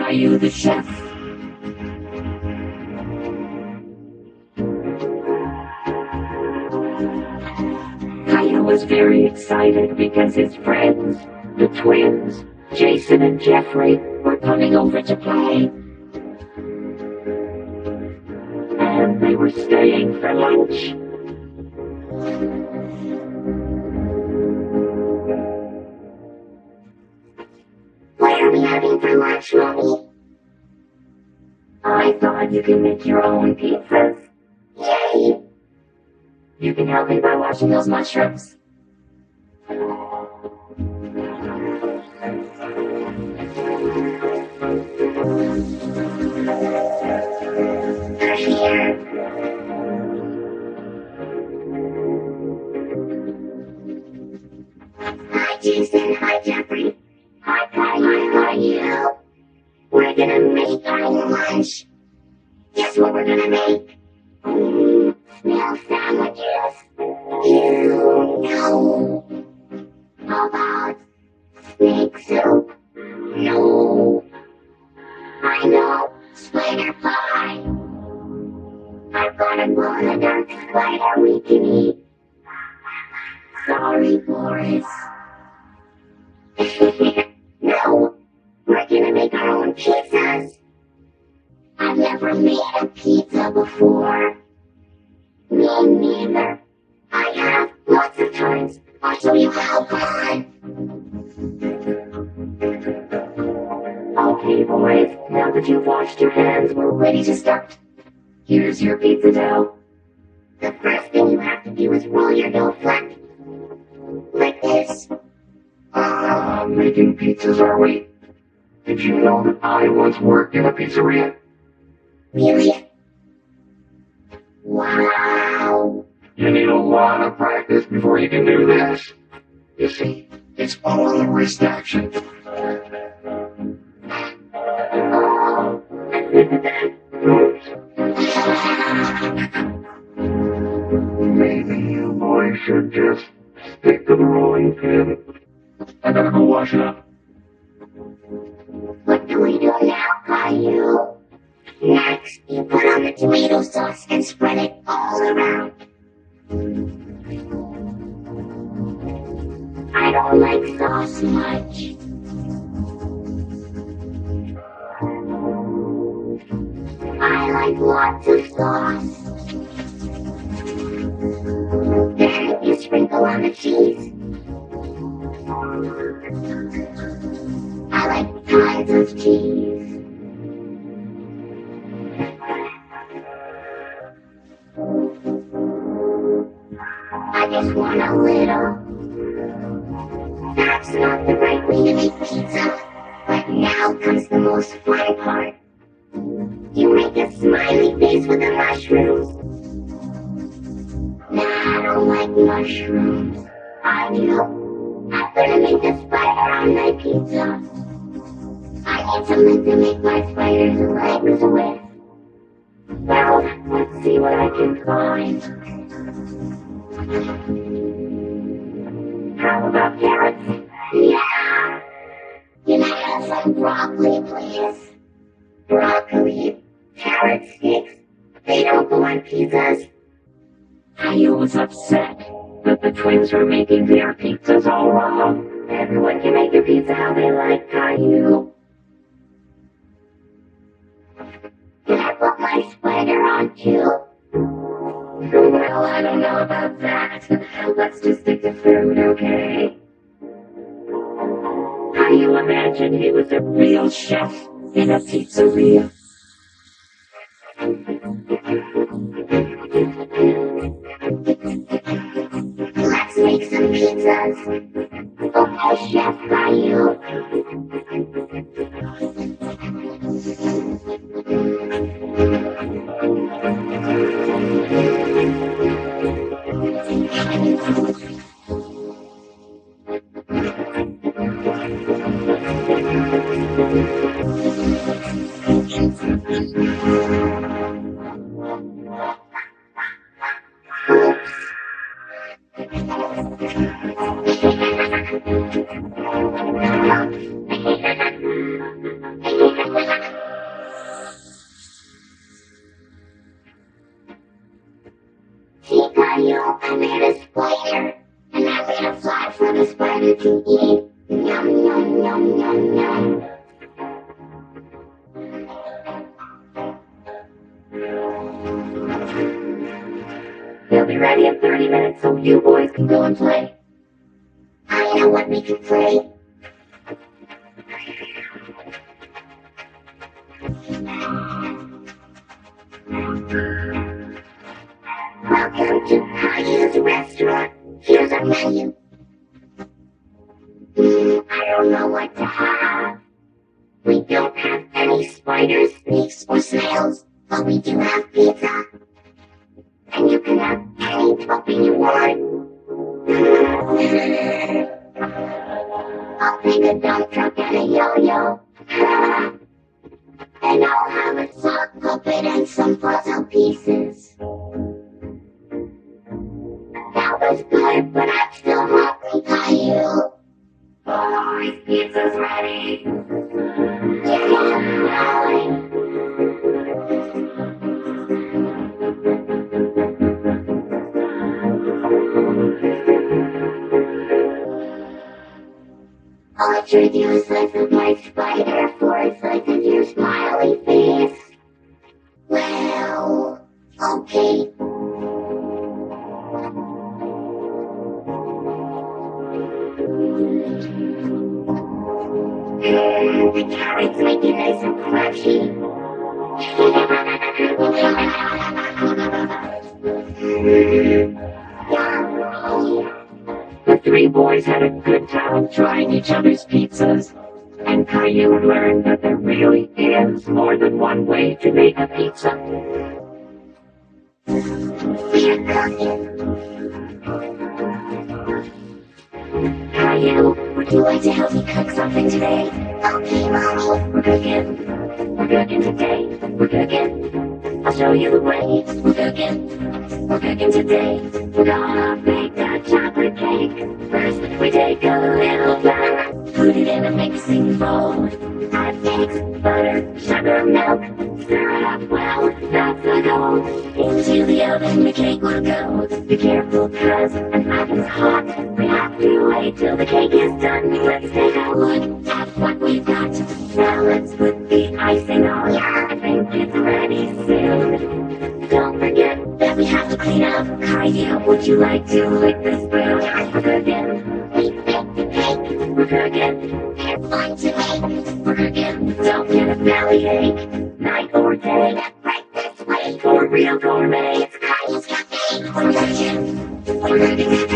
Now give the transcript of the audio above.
Caillou the chef. Caillou was very excited because his friends, the twins, Jason and Jeffrey, were coming over to play. And they were staying for lunch. What are we having for lunch, Mommy? I thought you can make your own pizzas. Yay! You can help me by washing those mushrooms. They're here. Hi, Jason. Hi, Jeffrey. Hi, Caillou. We're gonna make our lunch. Guess what we're gonna make? Snail sandwiches. Ew, no. How about snake soup? No. I know, spider pie. I've got a glow-in-the-dark spider we can eat. Sorry, Boris. No, we're gonna make our own pizzas. I've never made a pizza before. Me neither. I have lots of times. I'll show you how. Come on. Okay, boys, now that you've washed your hands, we're ready to start. Here's your pizza dough. The first thing you have to do is roll your dough flat. Like this. Making pizzas, are we? Did you know that I once worked in a pizzeria? Really? Wow. You need a lot of practice before you can do this. You see, it's all a wrist action. Oops. Maybe you boys should just stick to the rolling pin. I gotta go wash it up. What do we do now, Caillou? Next, you put on the tomato sauce and spread it all around. I don't like sauce much. I like lots of sauce. Then you sprinkle on the cheese. I like tons of cheese. I just want a little. That's not the right way to make pizza. But now comes the most fun part. You make a smiley face with the mushrooms. Nah, I don't like mushrooms. I do. I'm gonna make a spider on my pizza. I need something to make my spider's legs with. Well, let's see what I can find. How about carrots? Yeah. Can I have some broccoli, please? Broccoli, carrot sticks, they don't go on pizzas. Caillou was upset that the twins were making their pizzas all wrong. Everyone can make their pizza how they like, Caillou. Can I put my spider on too? Well, I don't know about that. Let's just stick to food, okay? How do you imagine he was a real chef in a pizzeria? Let's make some pizzas. Okay, Chef Caillou. be ready in 30 minutes so you boys can go and play. I know what we can play. Welcome to Caillou's restaurant. Here's our menu. I don't know what to have. We don't have any spiders, snakes, or snails, but we do have pizza. And you can have any topping you want. I'll take a dump truck and a yo-yo. And I'll have a sock puppet and some puzzle pieces. That was good, but I'm still hungry, Caillou. Oh, his pizza's ready. I'll introduce us with my spider force like a new smiley face. Well, okay. The carrots make it nice and crunchy. The three boys had a good time trying each other's pizzas, and Caillou learned that there really is more than one way to make a pizza. Caillou, would you like to help me cook something today? Okay, Mommy. We're cooking. We're cooking today. We're cooking. I'll show you the way. We're cooking. We're cooking today. We're gonna make a chocolate cake. First, we take a little flour, put it in a mixing bowl. Add eggs, butter, sugar, milk. Stir it up well. That's the goal. Into the oven, the cake will go. Be careful, cause an oven's hot. We have to wait till the cake is done. Let's take a look at what we've got. Now let's put the icing on. Yeah, I think it's ready soon. Don't forget that we have to clean up. Caillou, would you like to lick the spoon? We're cooking. We baked the cake. We're cooking. It's fun to make. We're cooking. Don't get a bellyache. Night or day. Right this way. For real gourmet. It's Caillou's cafe. We're cooking. We're cooking.